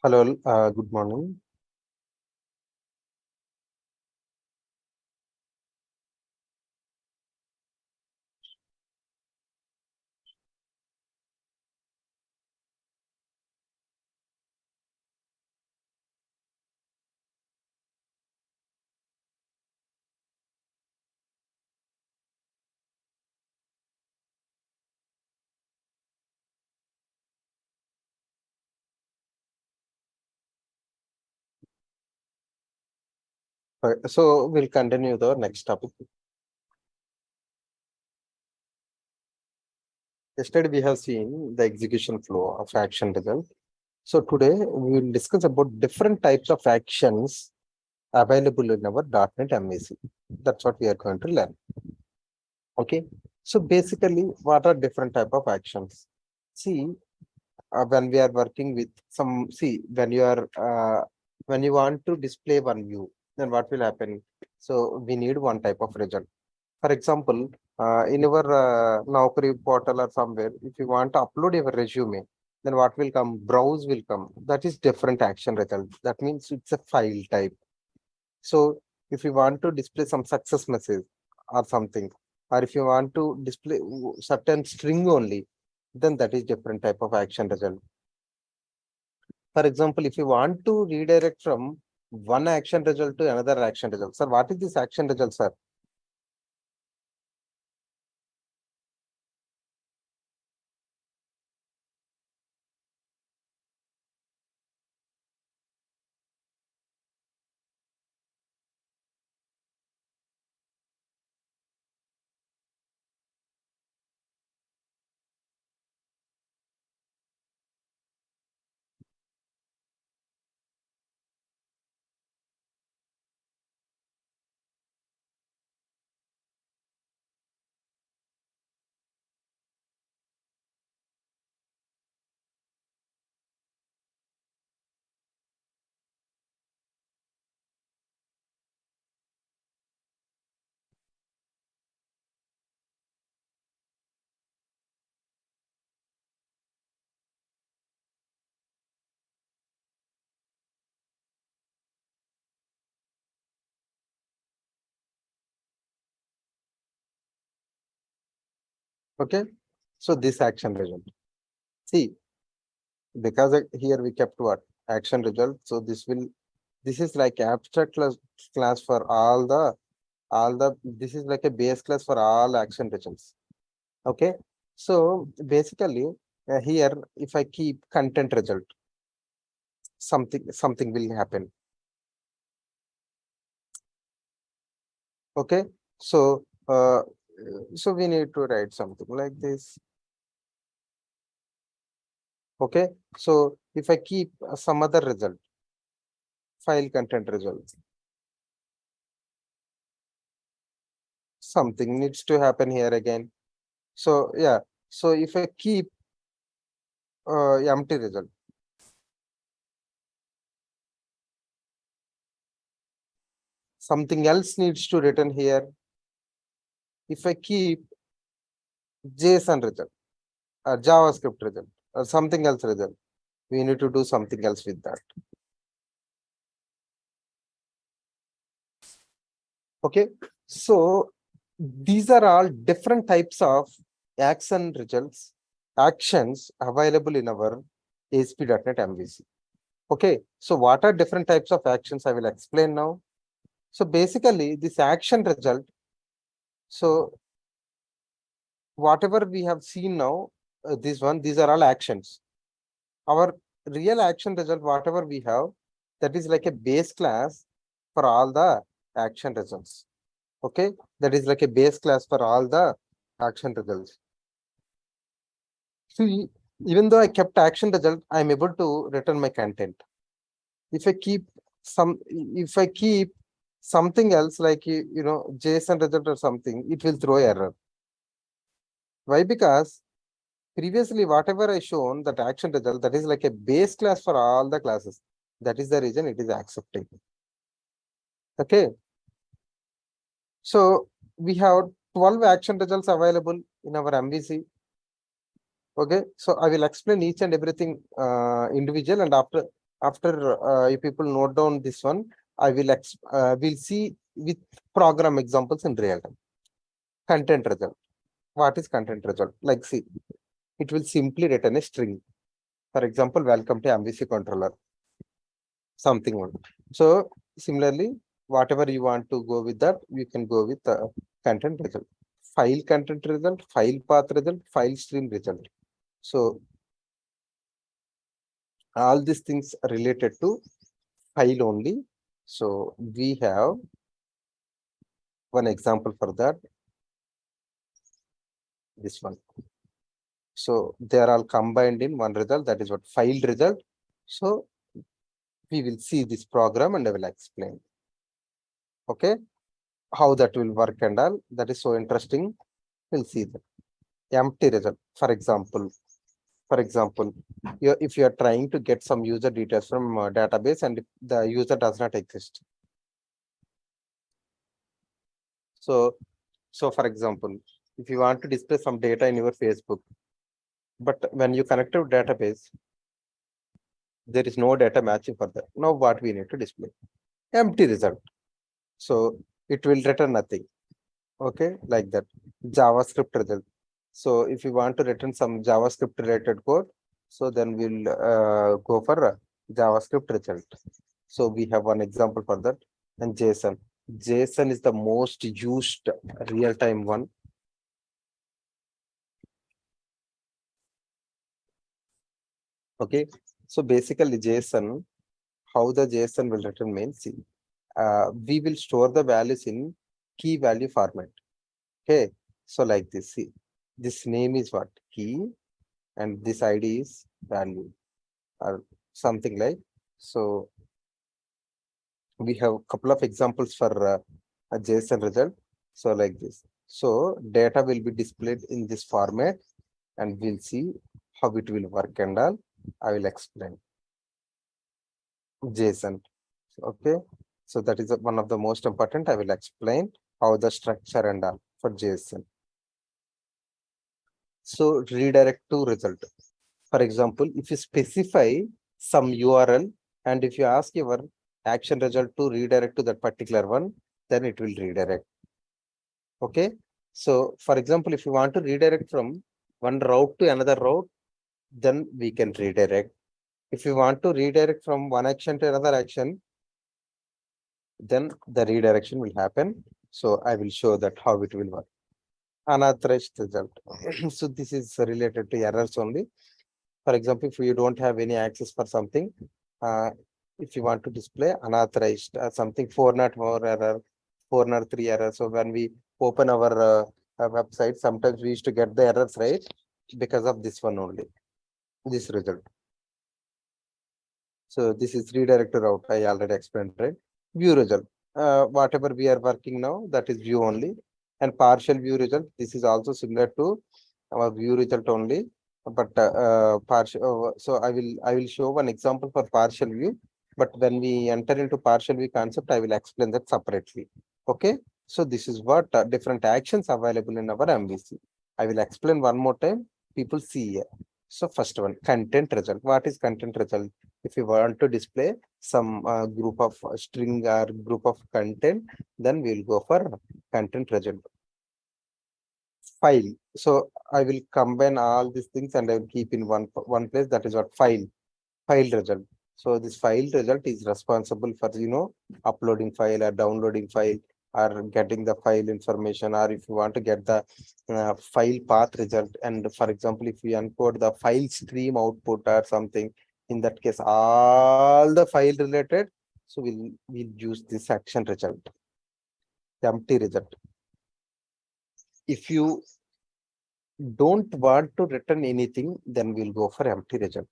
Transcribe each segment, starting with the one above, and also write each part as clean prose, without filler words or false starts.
Hello, good morning. So we'll continue the next topic. Yesterday we have seen the execution flow of action result. So today we will discuss about different types of actions available in our .NET MVC. That's what we are going to learn. Okay. So basically, what are different type of actions? See, when we are working with when you want to display one view, then what will happen? So we need one type of result. For example, in our Naukri portal or somewhere, if you want to upload your resume, then what will come? Browse will come. That is different action result. That means it's a file type. So if you want to display some success message or something, or if you want to display certain string only, then that is different type of action result. For example, if you want to redirect from one action result to another action result, sir, what is this action result, sir? Okay. So this action result. See, because here we kept what action result. So this is like abstract class for this is like a base class for all action results. Okay. So basically here, if I keep content result, something will happen. Okay. So so we need to write something like this. Okay. So if I keep some other result, file content results, something needs to happen here again. So yeah, so if I keep empty result, something else needs to written here. If I keep JSON result or JavaScript result or something else result, we need to do something else with that. Okay, so these are all different types of action results, actions available in our ASP.NET MVC. Okay, so what are different types of actions? I will explain now. So basically, this action result, so whatever we have seen now, these are all actions. Our real action result, whatever we have, that is like a base class for all the action results. Okay, that is like a base class for all the action results. See, even though I kept action result, I'm able to return my content. If I keep if I keep something else like JSON result or something, it will throw error. Why? Because previously whatever I shown that action result, that is like a base class for all the classes. That is the reason it is accepting. Okay. So we have 12 action results available in our MVC. Okay. So I will explain each and everything individual, and After you people note down this one, I will we'll see with program examples in real time. Content result. What is content result? Like, see, it will simply return a string. For example, welcome to MVC controller, something one. So similarly, whatever you want to go with that, you can go with content result. File content result, file path result, file stream result. So all these things are related to file only. So we have one example for that, this one. So they are all combined in one result, that is what file result. So we will see this program and I will explain. Okay, how that will work and all. That is so interesting. We'll see that. Empty result. For example, if you are trying to get some user details from database and if the user does not exist. So for example, if you want to display some data in your Facebook, but when you connect to database, there is no data matching for that. Now what we need to display? Empty result. So it will return nothing. Okay, like that. JavaScript result. So if you want to return some JavaScript related code, so then we'll go for JavaScript result. So we have one example for that. And JSON. JSON is the most used real-time one. Okay, so basically JSON, how the JSON will return means, see, we will store the values in key value format. Okay, so like this, see, this name is what? Key, and this ID is value or something like. So we have a couple of examples for a JSON result. So like this. So data will be displayed in this format and we'll see how it will work and all. I will explain. JSON. Okay. So that is one of the most important. I will explain how the structure and all for JSON. So redirect to result. For example, if you specify some URL and if you ask your action result to redirect to that particular one, then it will redirect. Okay. So for example, if you want to redirect from one route to another route, then we can redirect. If you want to redirect from one action to another action, then the redirection will happen. So I will show that how it will work. Unauthorized result. So this is related to errors only. For example, if you don't have any access for something, if you want to display unauthorized something 404 error, 403 error. So when we open our website, sometimes we used to get the errors, right? Because of this one only, this result. So this is redirected route. I already explained, right? View result. Whatever we are working now, that is view only. And partial view result. This is also similar to our view result only, but partial. So I will show one example for partial view. But when we enter into partial view concept, I will explain that separately. Okay. So this is what different actions available in our MVC. I will explain one more time. People see here. So first one, content result. What is content result? If you want to display some group of string or group of content, then we'll go for content result. File. So I will combine all these things and I will keep in one place. That is what file result. So this file result is responsible for uploading file or downloading file or getting the file information, or if you want to get the file path result. And for example, if we encode the file stream output or something, in that case all the file related, so we'll use this action result, empty result. If you don't want to return anything, then we'll go for empty result.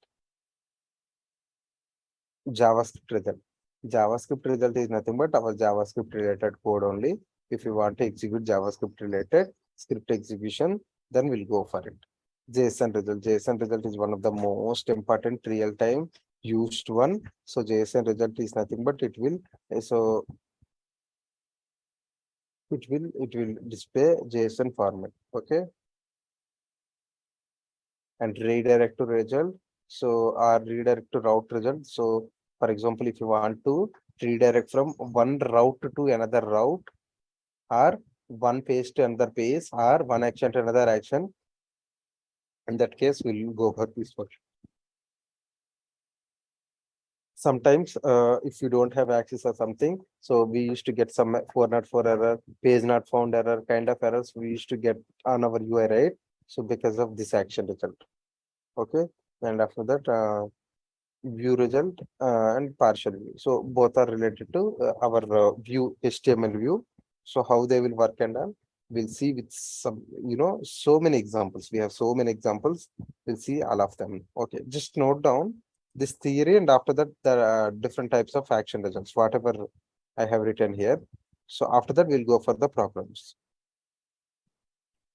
JavaScript result. JavaScript result is nothing but our JavaScript related code only. If you want to execute JavaScript related script execution, then we'll go for it. JSON result. JSON result is one of the most important real-time used one. So JSON result is nothing but it will display JSON format. Okay. And redirect to result. So our redirect to route result. So For example, if you want to redirect from one route to another route, or one page to another page, or one action to another action, in that case, we'll go for this function. Sometimes if you don't have access or something, so we used to get some 404 error, page not found error, kind of errors we used to get on our UI, right? So because of this action result. Okay, and after that view result and partial view, so both are related to our view, HTML view. So how they will work, and all we'll see with some, so many examples. We have so many examples, we'll see all of them. Okay, just note down this theory, and after that there are different types of action results, whatever I have written here. So after that we'll go for the problems.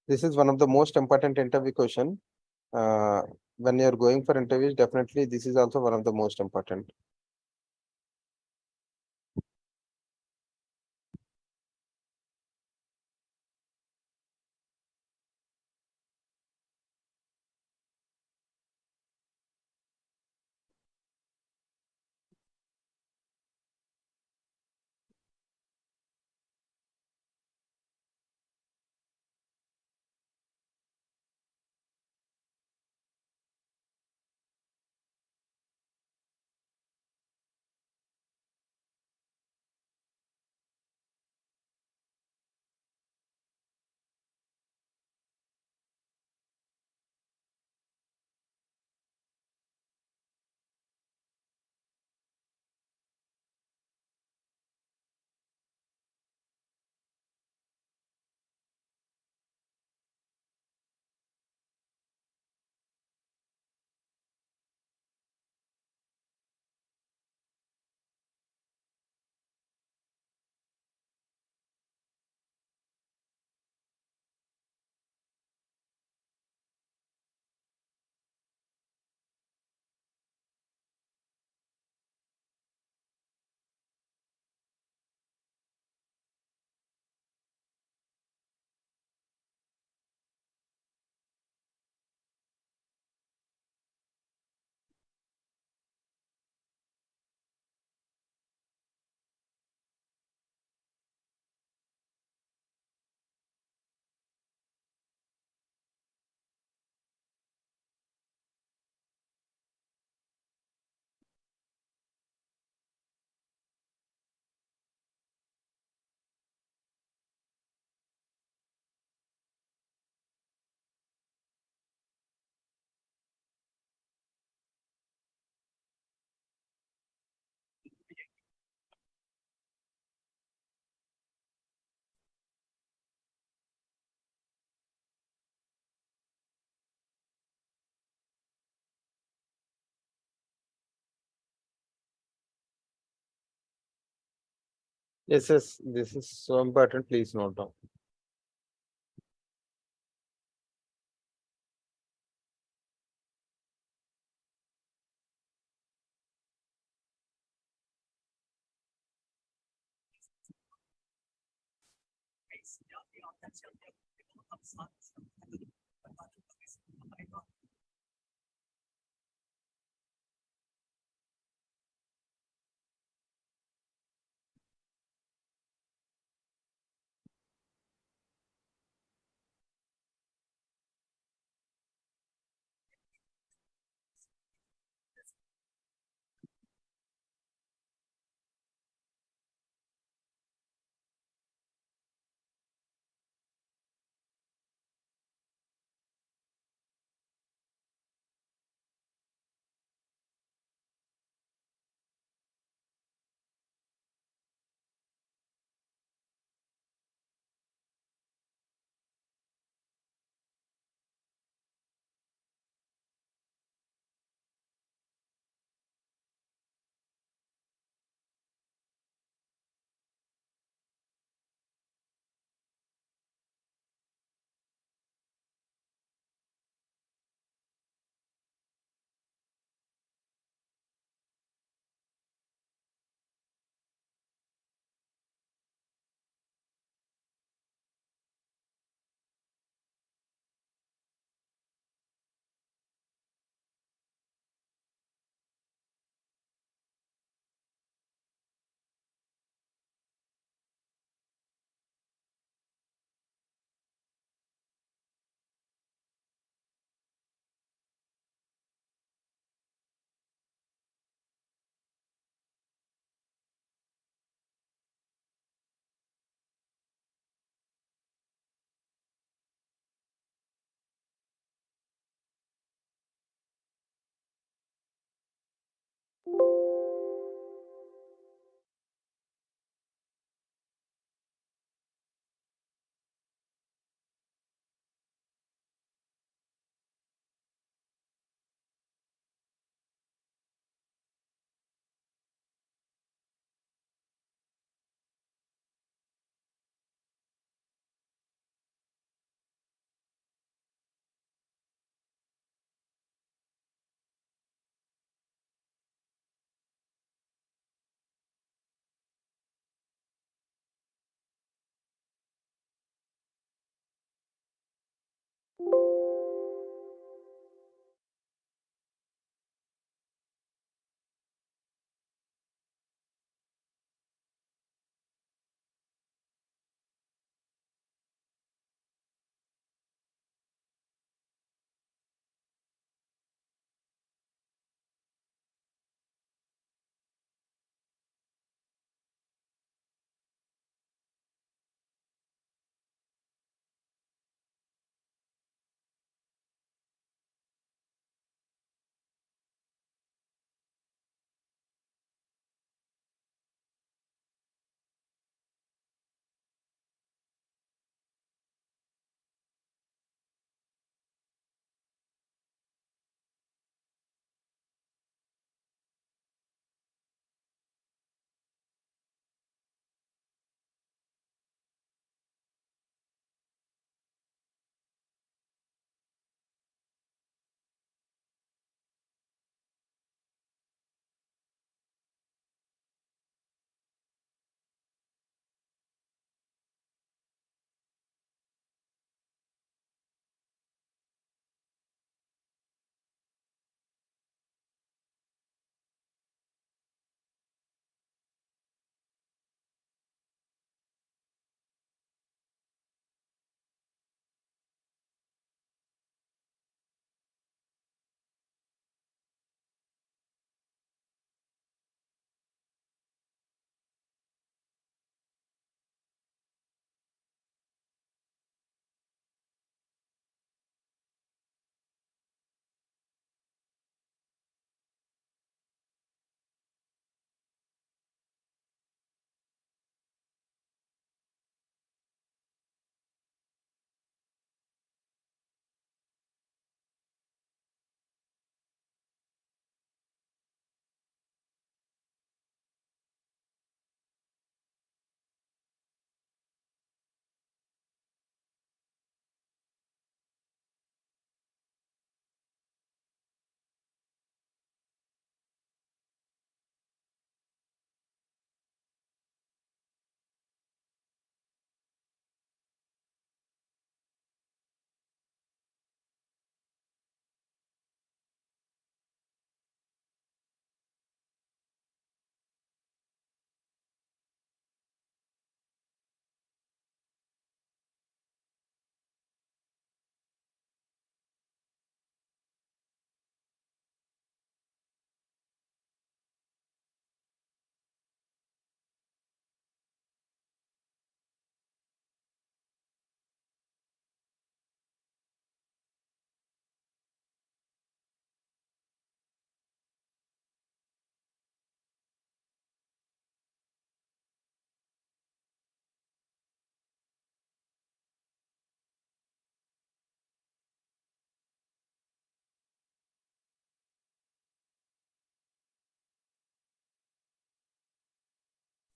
This is one of the most important interview question. uh, when you're going for interviews, definitely this is also one of the most important. Yes, yes, this is so important. Please note down.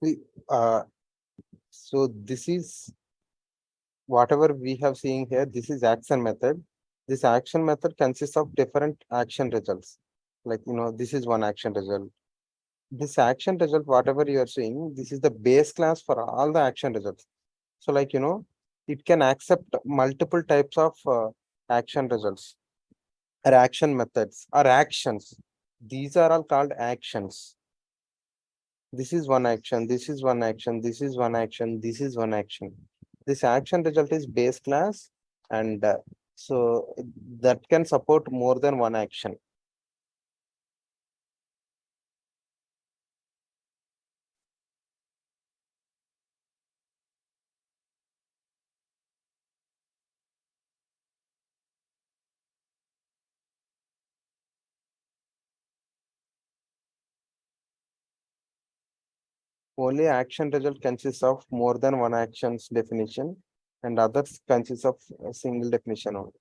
We- Uh, so this is whatever we have seen here. This is action method. This action method consists of different action results. Like, this is one action result. This action result, whatever you are seeing, this is the base class for all the action results. So like, it can accept multiple types of action results or action methods or actions. These are all called actions. This is one action, this is one action, this is one action, this is one action. This action result is base class, and so that can support more than one action. Only action result consists of more than one action's definition, and others consists of a single definition only.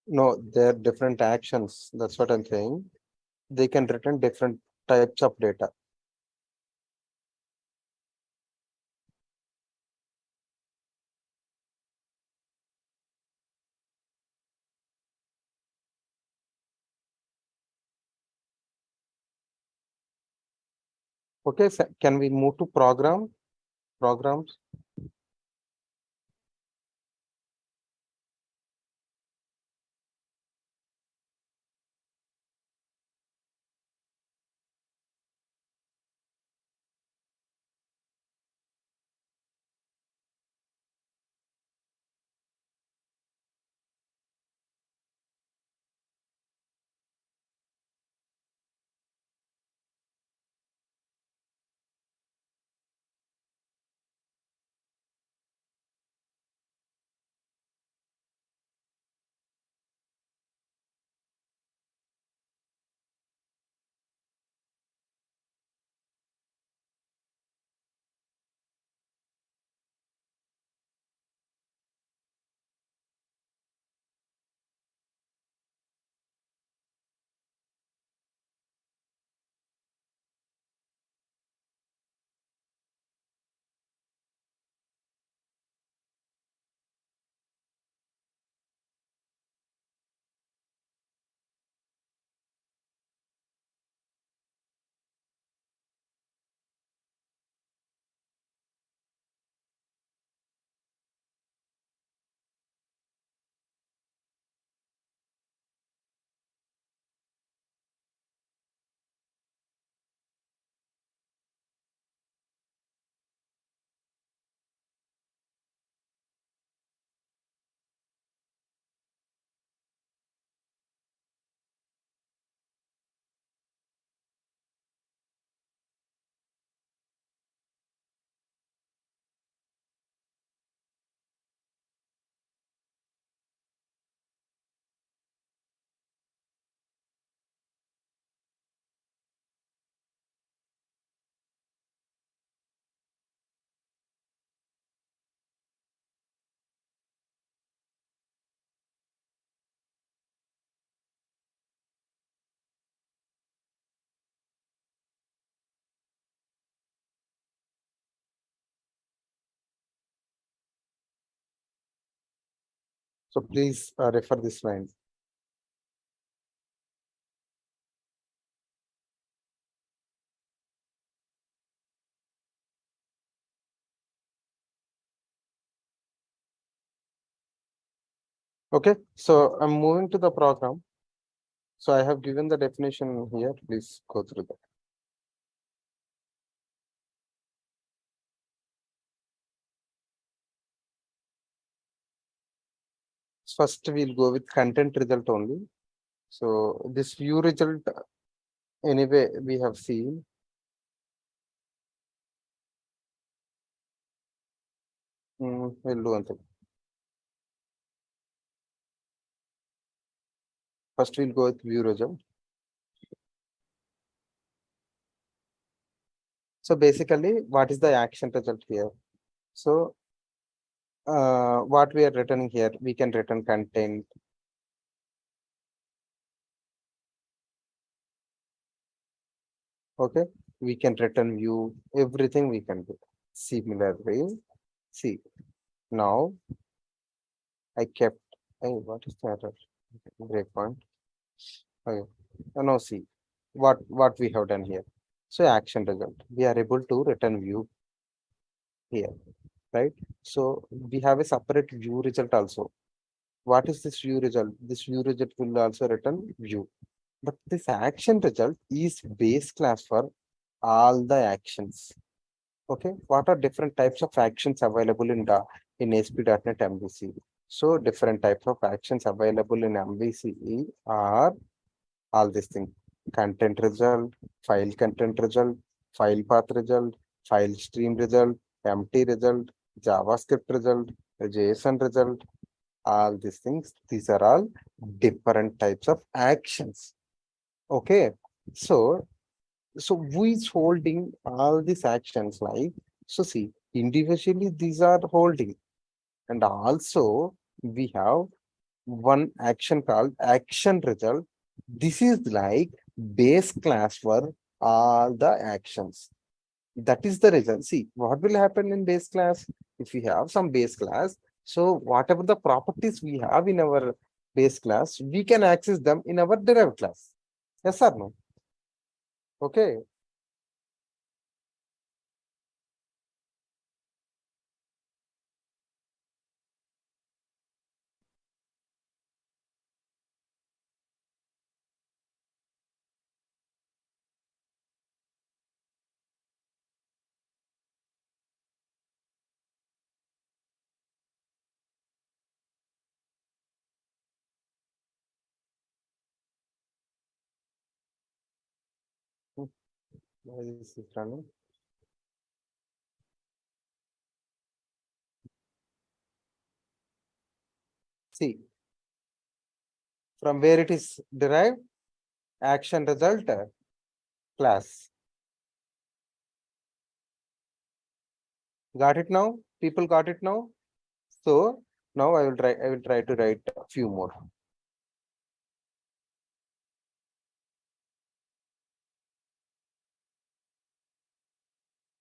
No, they're different actions. That's what I'm saying. They can return different types of data. Okay, so can we move to programs? So please refer this line. Okay, so I'm moving to the program. So I have given the definition here. Please go through that. First, we'll go with content result only. So this view result, anyway, we have seen. We'll do one thing. First, we'll go with view result. So basically, what is the action result here? So what we are returning here, we can return content. Okay, we can return view, everything we can do. Similarly, see, now I kept, hey, what is the error? Breakpoint. Okay, now see what we have done here. So action result, we are able to return view here, right? So we have a separate view result also. What is this view result? This view result will also return view. But this action result is base class for all the actions. Okay, what are different types of actions available in the in ASP.NET MVC? So different types of actions available in MVC are all these things: content result, file content result, file path result, file stream result, empty result, JavaScript result, JSON result, all these things. These are all different types of actions. Okay, so who is holding all these actions? Like, so see, individually these are holding, and also we have one action called action result. This is like base class for all the actions. That is the result. See, what will happen in base class? If we have some base class, so whatever the properties we have in our base class, we can access them in our derived class. Yes or no? Okay. Why this is running? See, from where it is derived, action result class. Got it now? People got it now? So now I will try to write a few more.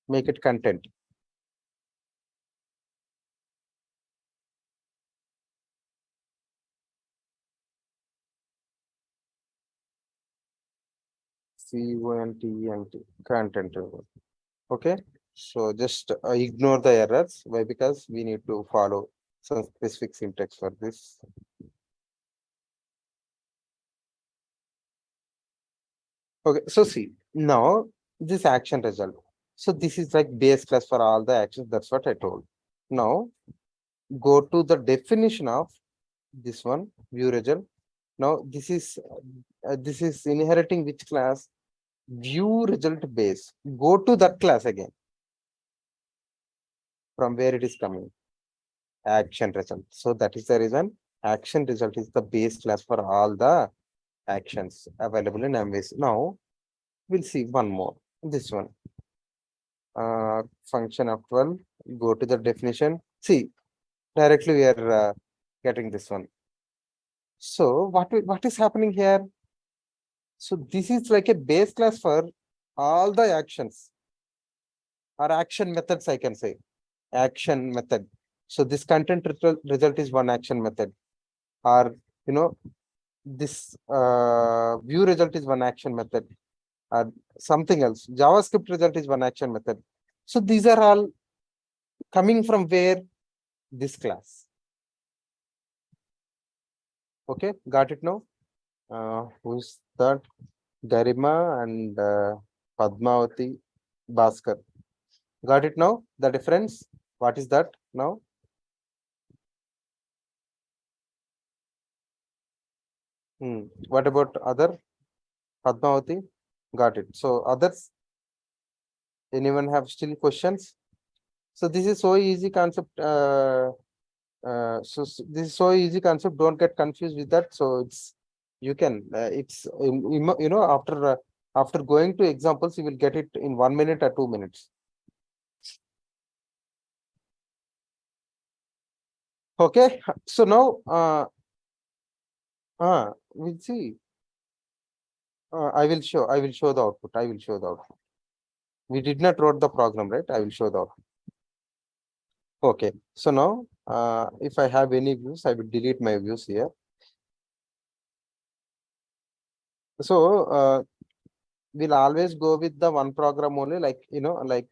Make it content. CONTENT content. Okay. So just ignore the errors. Why? Because we need to follow some specific syntax for this. Okay. So see, now this action result. So this is like base class for all the actions. That's what I told. Now go to the definition of this one, view result. Now this is inheriting which class? View result base. Go to that class again. From where it is coming? Action result. So that is the reason action result is the base class for all the actions available in MVC. Now we'll see one more. This one. Function of 12. Go to the definition. See, directly we are getting this one. So what is happening here? So this is like a base class for all the actions or action methods, I can say. Action method. So this content result is one action method. or this view result is one action method, or something else. JavaScript result is one action method. So these are all coming from where? This class. Okay, got it now? Who's that? Garima and Padmavati Bhaskar. Got it now? The difference? What is that now? What about other? Padmavati? Got it. So others, anyone have still questions? So this is so easy concept. This is so easy concept. Don't get confused with that. So you can after going to examples, you will get it in 1 minute or 2 minutes. Okay. So now we'll see. I will show the output. I will show the output. We did not wrote the program, right? I will show the output. Okay. So now if I have any views, I will delete my views here. So we'll always go with the one program only, like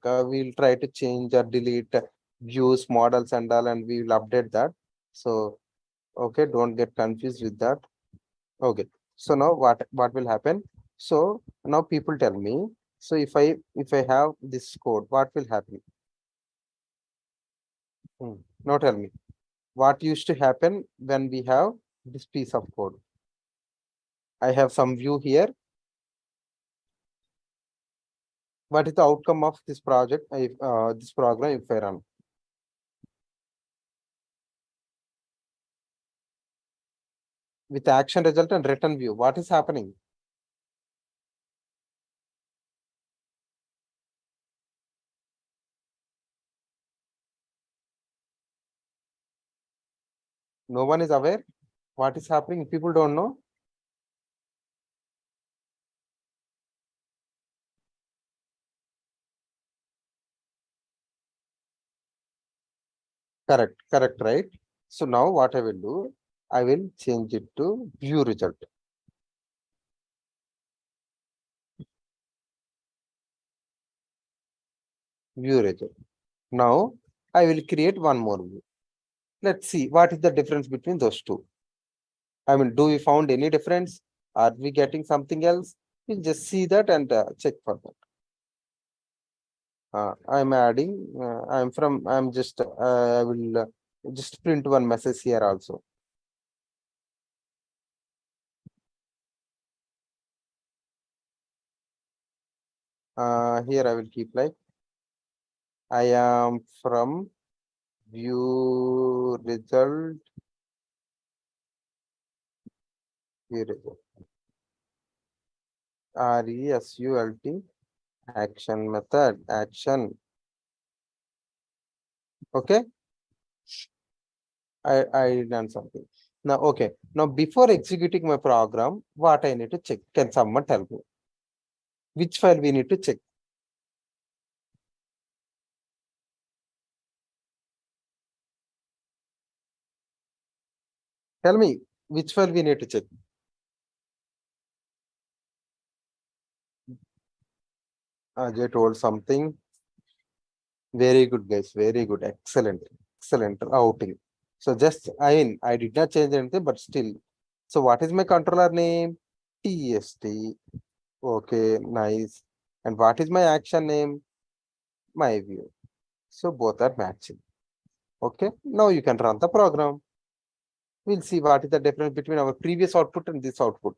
we'll try to change or delete views, models and all, and we will update that. So okay, don't get confused with that. Okay. So now what will happen? So now people tell me, so if I have this code, what will happen? Now tell me, what used to happen when we have this piece of code? I have some view here. What is the outcome of this project? If this program, if I run? With action result and return view, what is happening? No one is aware what is happening. People don't know. Correct, right? So now what I will do, I will change it to view result. View result. Now I will create one more view. Let's see what is the difference between those two. I mean, do we found any difference? Are we getting something else? We'll just see that and check for that. I'm adding. I'm just. I will just print one message here also. Here I will keep like I am from view result. View result. RESULT action method action. Okay. I done something. Now okay. Now before executing my program, what I need to check? Can someone tell me? Which file we need to check? Tell me which file we need to check. Ajay told something. Very good, guys. Very good. Excellent. Excellent outing. So just I did not change anything, but still. So what is my controller name? TST. Okay, nice. And what is my action name? My view. So both are matching. Okay. Now you can run the program. We'll see what is the difference between our previous output and this output.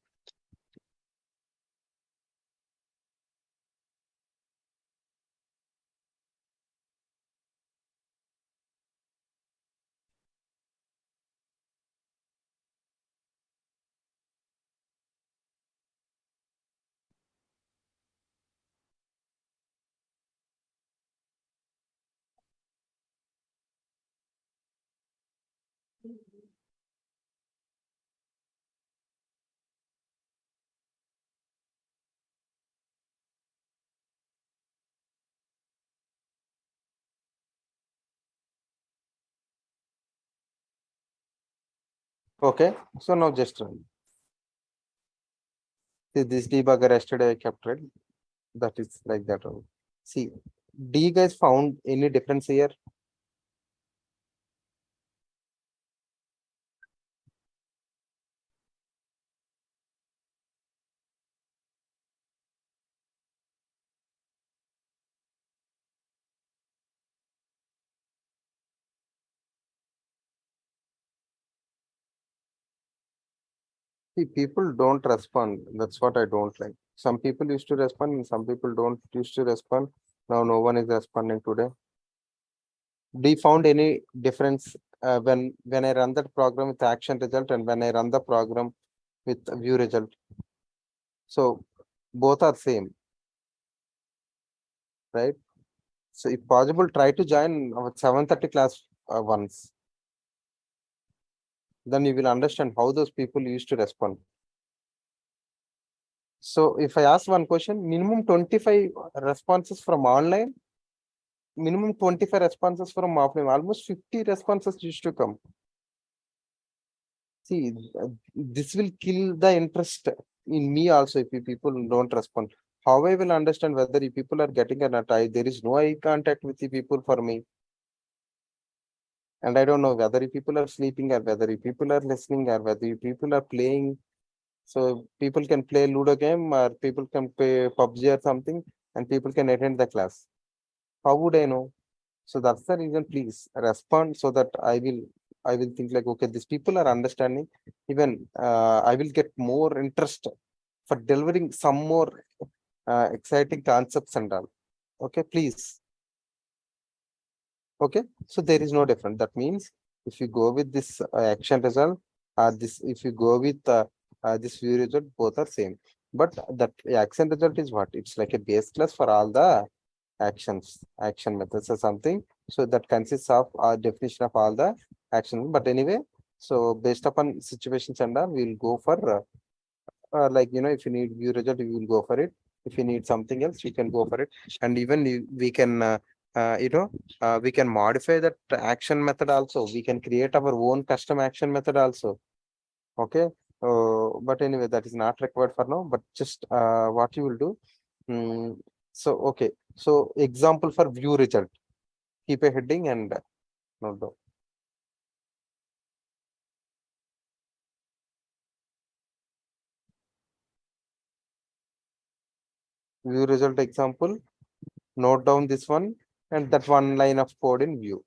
Okay, so now just run. See, this debugger yesterday I kept, right? That is like that only. See, do you guys found any difference here? See, people don't respond. That's what I don't like. Some people used to respond and some people don't used to respond. Now no one is responding today. Do you found any difference when I run that program with action result and when I run the program with view result? So both are same, right? So if possible, try to join our 7:30 class once. Then you will understand how those people used to respond. So if I ask one question, minimum 25 responses from online, minimum 25 responses from offline, almost 50 responses used to come. See, this will kill the interest in me also if you people don't respond. How I will understand whether you people are getting an eye? There is no eye contact with the people for me. And I don't know whether you people are sleeping or whether you people are listening or whether you people are playing. So people can play Ludo game or people can play PUBG or something and people can attend the class. How would I know? So that's the reason, please respond so that I will think like, okay, these people are understanding. Even I will get more interest for delivering some more exciting concepts and all. Okay, please. Okay, so there is no difference. That means if you go with this action result, this if you go with this view result, both are same. But that action result is what? It's like a base class for all the action methods or something. So that consists of a definition of all the action. But anyway, so based upon situations and all, we'll go for like if you need view result, you will go for it. If you need something else, you can go for it. And even we can we can modify that action method also. We can create our own custom action method also. Okay. But anyway, that is not required for now. But just what you will do. So okay. So example for view result. Keep a heading and note down. View result example. Note down this one and that one line of code in view.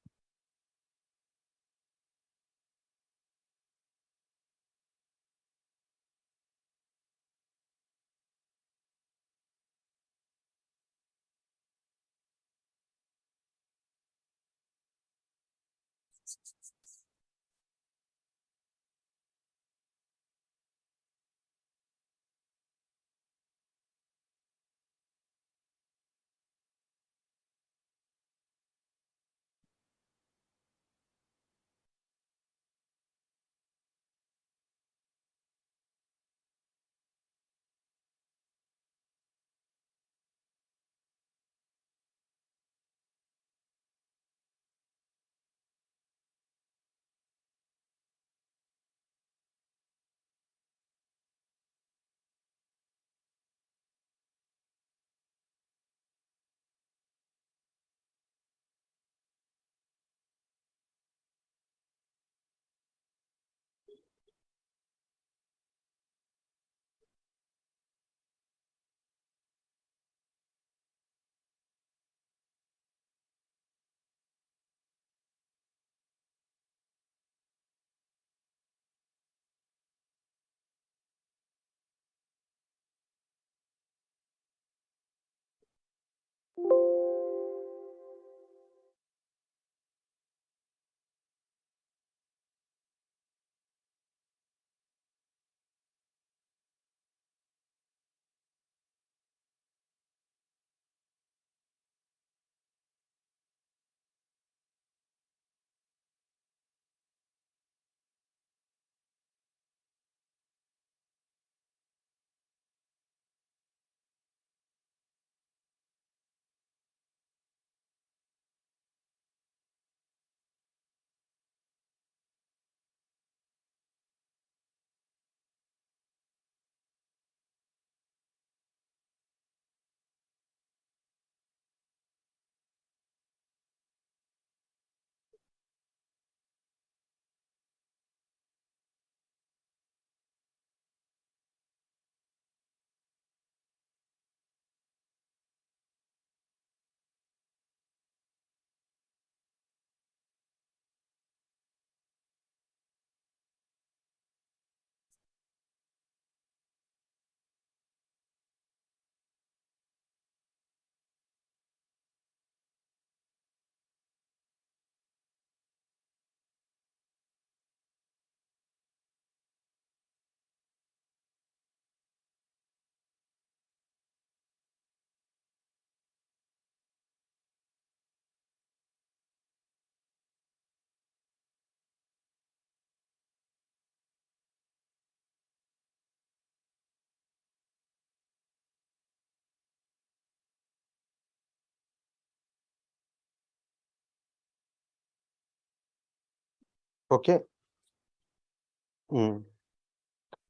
Okay.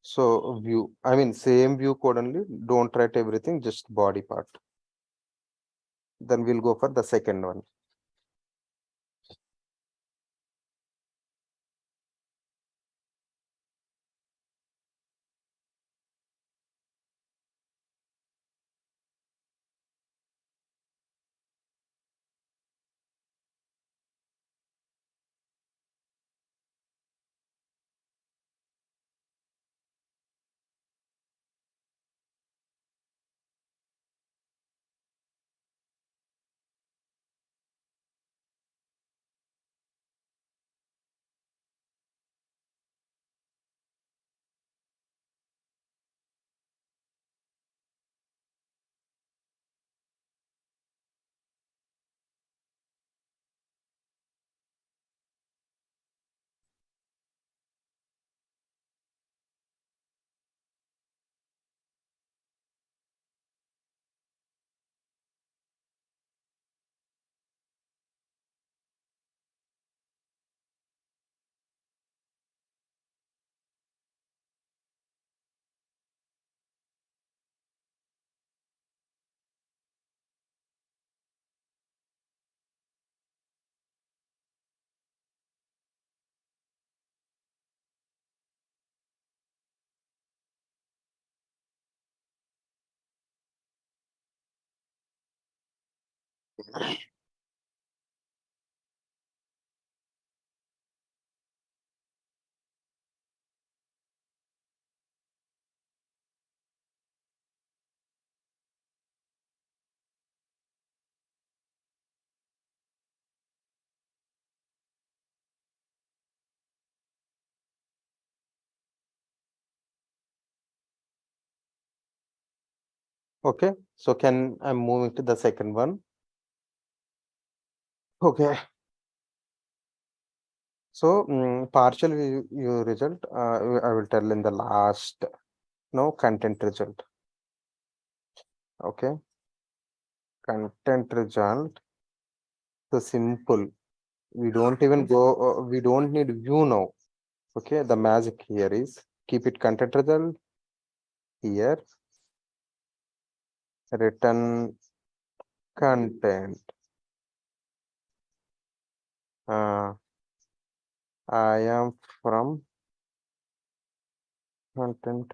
So view, I mean same view code only. Don't write everything, just body part. Then we'll go for the second one. Okay. So can I move into the second one? Okay. So partial view result, I will tell in the last, no, content result. Okay. Content result. So simple. We don't even go, we don't need view now. Okay. The magic here is keep it content result here, written content. Uh, I am from content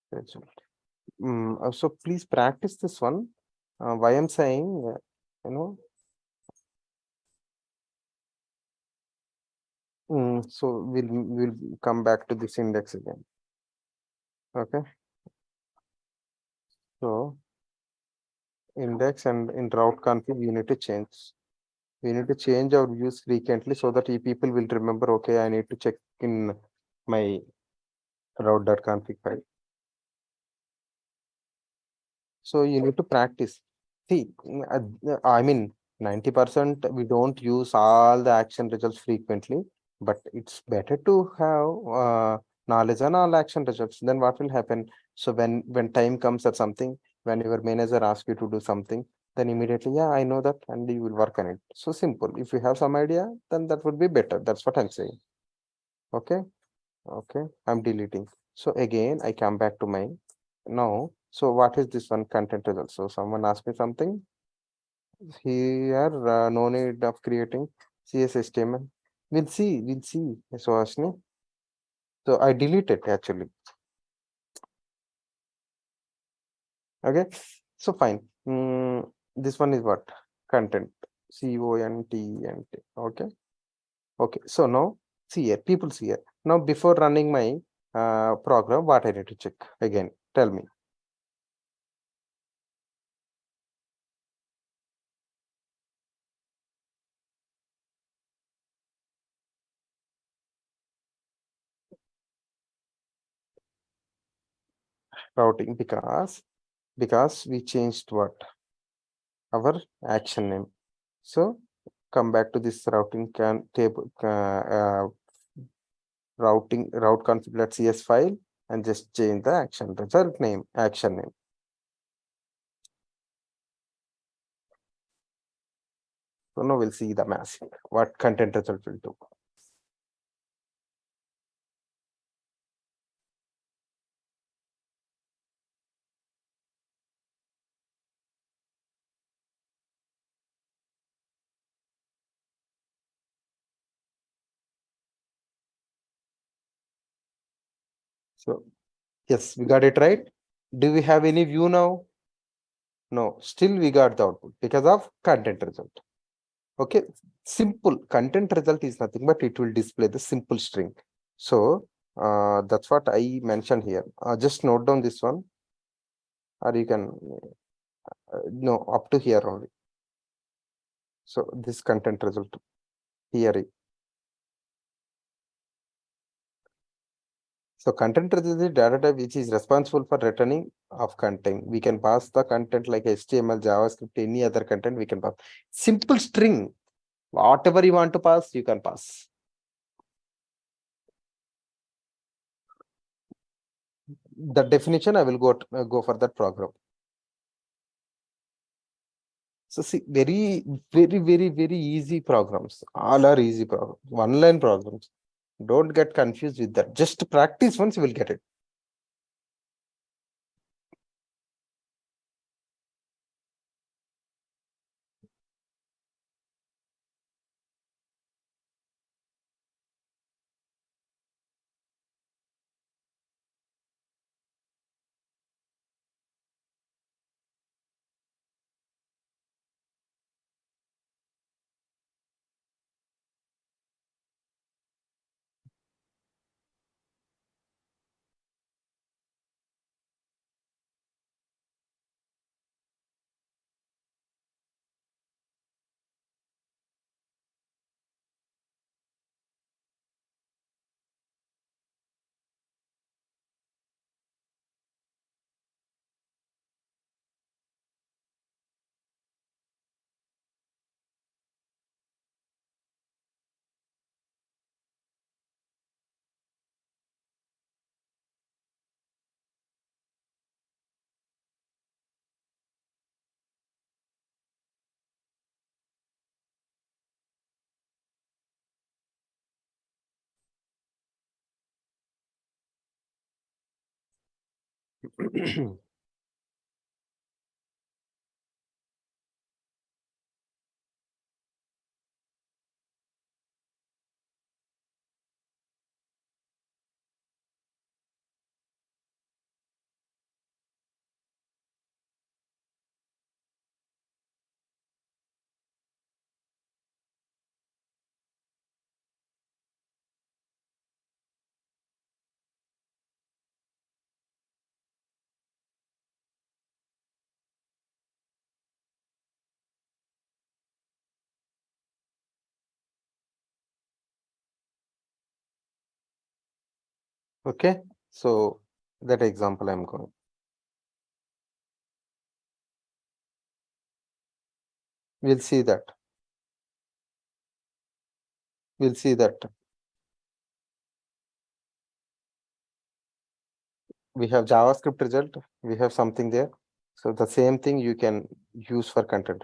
result. So please practice this one. Why I'm saying, you know, so we'll come back to this index again. Okay. So index and in route config, you need to change. We need to change our views frequently so that people will remember, okay, I need to check in my route.config file. So you need to practice. See, I mean, 90% we don't use all the action results frequently, but it's better to have knowledge on all action results. Then what will happen? So when time comes or something, when your manager asks you to do something, then immediately, yeah, I know that, and you will work on it. So simple. If you have some idea, then that would be better. That's what I'm saying. Okay. Okay, I'm deleting. So again, I come back to my now. So what is this one content result? So someone asked me something here. No need of creating CSS statement. We'll see. We'll see. So Ashni. So I delete it actually. Okay. So fine. This one is what content. CONTENT. Okay. Okay. So now see here. People see here. Now before running my program, what I need to check again? Tell me. Routing because we changed what our action name. So come back to this routing can table routing route config.cs file and just change the action result name action name. So now we'll see the massing what content result will do. So yes, we got it right. Do we have any view now? No, still we got the output because of content result. Okay, simple content result is nothing but it will display the simple string. So that's what I mentioned here. Just note down this one, or you can no up to here only. So this content result here. So content result is data type which is responsible for returning of content. We can pass the content like HTML, JavaScript, any other content we can pass. Simple string, whatever you want to pass, you can pass. The definition I will go for that program. So see, very easy programs. All are easy programs, one line programs. Don't get confused with that. Just practice once you will get it. Okay, so that example I'm going. We'll see that. We'll see that. We have JavaScript result. We have something there. So the same thing you can use for content.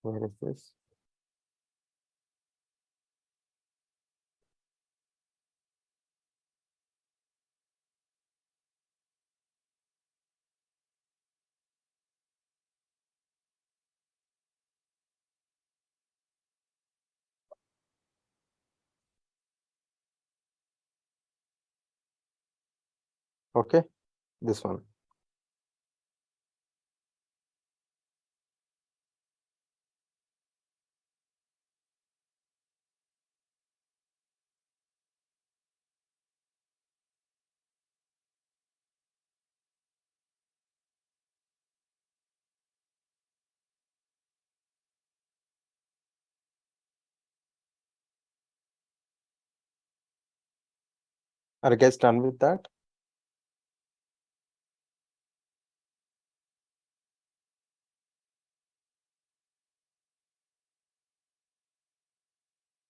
Where is this? Okay, this one. Are you guys done with that?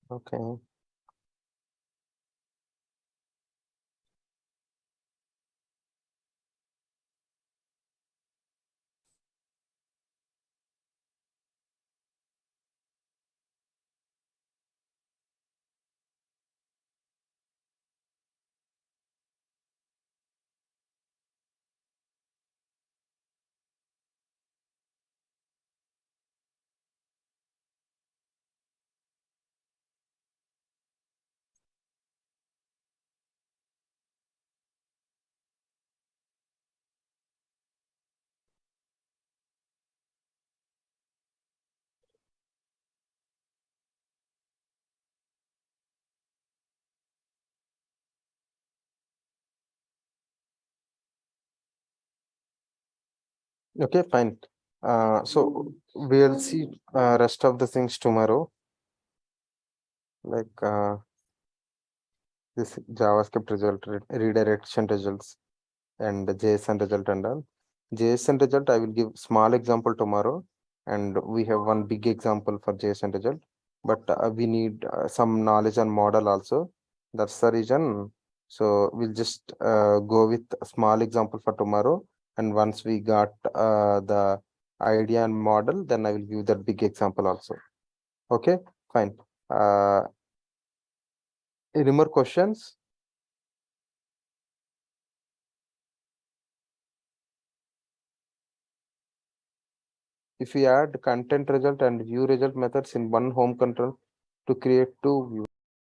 Okay. Okay, fine. So we'll see rest of the things tomorrow, like this JavaScript result, redirection results, and the JSON result and all. JSON result, I will give small example tomorrow, and we have one big example for JSON result, but we need some knowledge on model also. That's the reason. So we'll just go with a small example for tomorrow, and once we got the idea and model, then I will give that big example also. Okay, fine. Any more questions? If we add content result and view result methods in one home control to create two views.